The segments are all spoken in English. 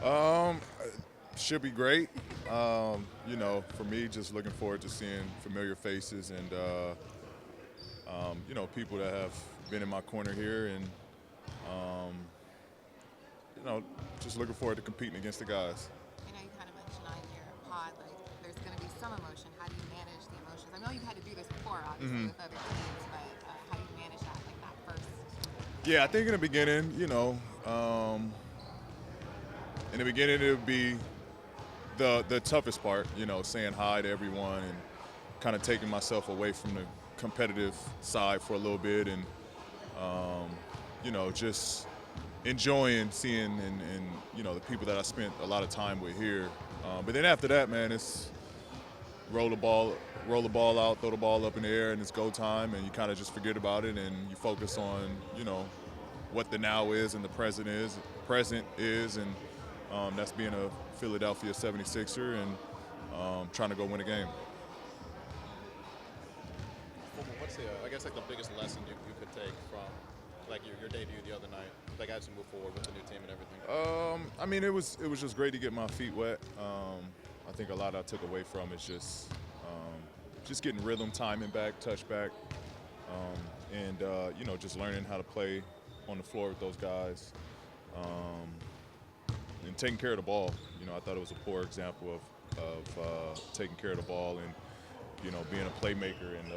Um, should be great. For me, just looking forward to seeing familiar faces and people that have been in my corner here, and um, you know, just looking forward to competing against the guys. I know you kind of mentioned on your pod, like there's going to be some emotion. How do you manage the emotions? I know you've had to do this before, obviously, hmm with other teams, but how do you manage that, like that first? Yeah, I think in the beginning, in the beginning it would be the toughest part, saying hi to everyone and kind of taking myself away from the competitive side for a little bit, and just enjoying seeing and the people that I spent a lot of time with here. But then after that, man, it's roll the ball, roll the ball out, throw the ball up in the air, and it's go time, and you kind of just forget about it and you focus on what the now is and the present is, and that's being a Philadelphia 76er and trying to go win a game. What's I guess like the biggest lesson you could take from like your debut the other night, like as you move forward with the new team and everything? It was just great to get my feet wet. I think a lot I took away from is just getting rhythm, timing back, touch back, and just learning how to play on the floor with those guys, and taking care of the ball. I thought it was a poor example of taking care of the ball and being a playmaker, and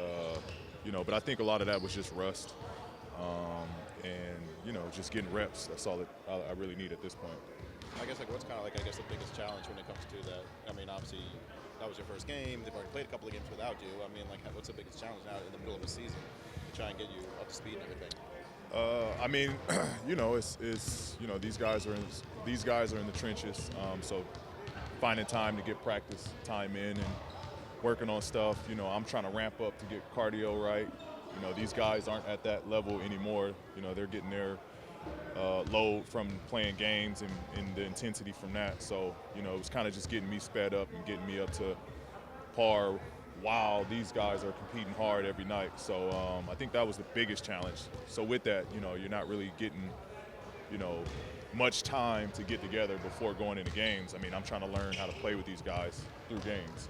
but I think a lot of that was just rust, and just getting reps. That's all that I really need at this point. I guess like what's kind of like I guess the biggest challenge when it comes to that? I mean, obviously that was your first game. They've already played a couple of games without you. I mean, like what's the biggest challenge now in the middle of a season to try and get you up to speed and everything? I mean, it's these guys are in the trenches, so finding time to get practice time in and working on stuff. I'm trying to ramp up to get cardio right. These guys aren't at that level anymore. They're getting their load from playing games and the intensity from that. So, it was kind of just getting me sped up and getting me up to par while these guys are competing hard every night. So I think that was the biggest challenge. So with that, you're not really getting, much time to get together before going into games. I mean, I'm trying to learn how to play with these guys through games.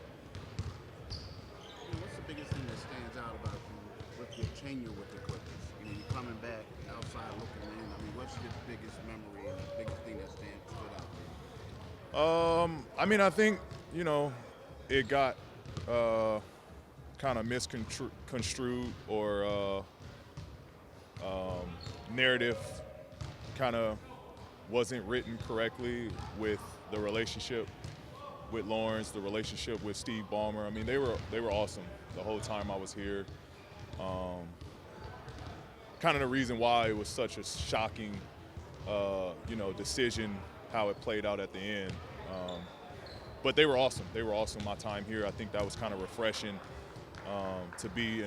What's the biggest thing that stands out about you with your tenure with the Clippers? You're coming back outside looking in. I mean, what's your biggest memory and the biggest thing that stood out for you? I mean, I think, it got kind of misconstrued, or narrative kind of wasn't written correctly with the relationship with Lawrence, the relationship with Steve Ballmer. I mean, they were awesome the whole time I was here. Kind of the reason why it was such a shocking, decision how it played out at the end. But they were awesome. They were awesome my time here. I think that was kind of refreshing to be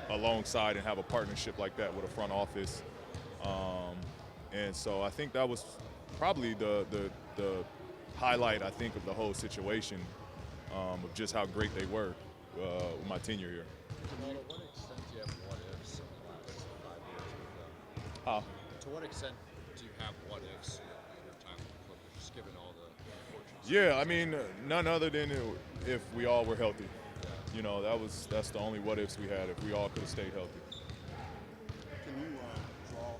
alongside and have a partnership like that with a front office. And so I think that was probably the highlight, I think, of the whole situation, of just how great they were with my tenure here. To what extent do you have what ifs in the last 5 years with them? Huh? To what extent do you have what ifs in your time with the Clippers, just given all the unfortunate Yeah, I mean, none other than if we all were healthy. Yeah. That's the only what ifs we had, if we all could have stayed healthy. Can you draw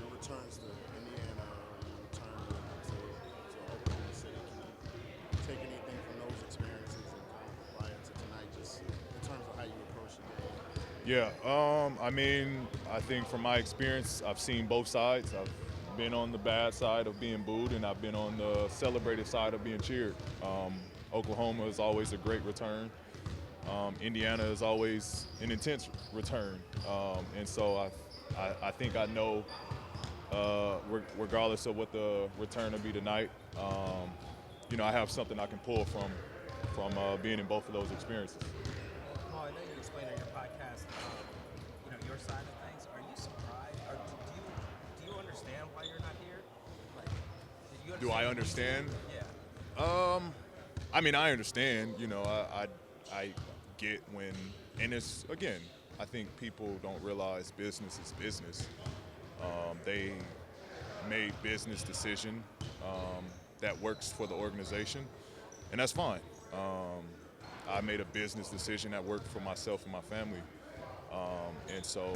your returns to Indiana, your return to Oklahoma City? Can you take anything from those experiences and kind of apply it to tonight, just in terms of how you approach the game? Yeah, I mean, I think from my experience, I've seen both sides. I've been on the bad side of being booed, and I've been on the celebrated side of being cheered. Oklahoma is always a great return. Indiana is always an intense return. And so I think I know, regardless of what the return will be tonight, I have something I can pull from being in both of those experiences. Paul, I know you explained on your podcast, your side of things. Are you surprised, or do you understand why you're not here? Like, did you Do I understand? Yeah. I mean, I understand. I get when, and it's, again, I think people don't realize business is business. They made business decision that works for the organization, and that's fine. I made a business decision that worked for myself and my family, and so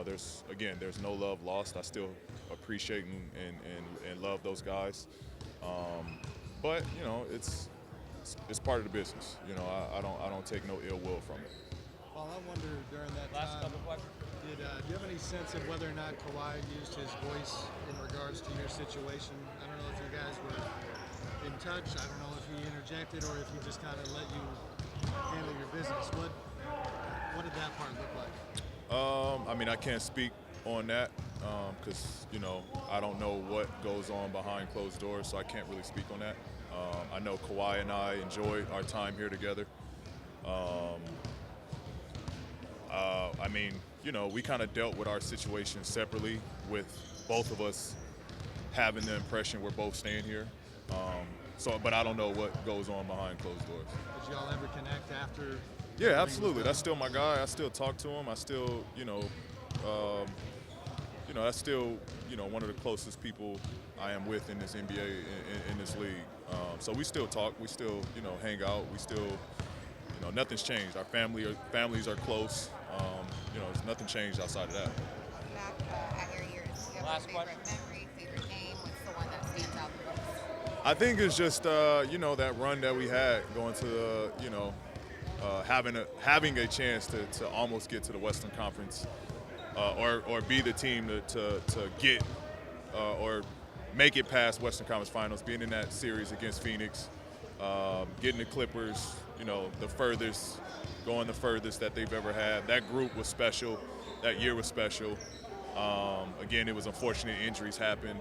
there's no love lost. I still appreciate and love those guys, but it's part of the business. I don't take no ill will from it. Paul, I wonder during that Last time, couple questions. do you have any sense of whether or not Kawhi used his voice in regards to your situation? I don't know if you guys were in touch. I don't know if he interjected or if he just kind of let you handle your business. What did that part look like? I can't speak on that because I don't know what goes on behind closed doors, so I can't really speak on that. I know Kawhi and I enjoyed our time here together. We kind of dealt with our situation separately, with both of us having the impression we're both staying here. But I don't know what goes on behind closed doors. Did y'all ever connect after? Yeah, absolutely. That's still my guy. I still talk to him. I still, that's still, one of the closest people I am with in this NBA, in this league. So we still talk. We still, hang out. We still, nothing's changed. Our families are close. There's nothing changed outside of that. Back at your years, do you have Last a favorite question. memory, favorite game? What's the one that stands out the most? I think it's just, that run that we had going to the, having a chance to almost get to the Western Conference or be the team to get or make it past Western Conference Finals, being in that series against Phoenix, getting the Clippers, going the furthest that they've ever had. That group was special. That year was special. Again, it was unfortunate injuries happened.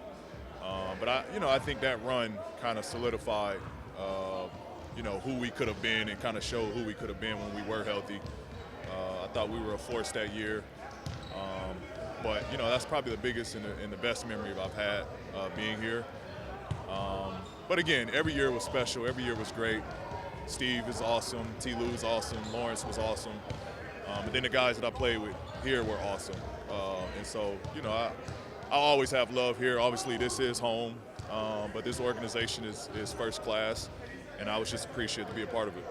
But I think that run kind of solidified, who we could have been and kind of showed who we could have been when we were healthy. I thought we were a force that year. But that's probably the biggest and the best memory I've had being here. But again, every year was special. Every year was great. Steve is awesome. T. Lou is awesome. Lawrence was awesome. But then the guys that I played with here were awesome. And so, I always have love here. Obviously, this is home. But this organization is first class. And I was just appreciated to be a part of it.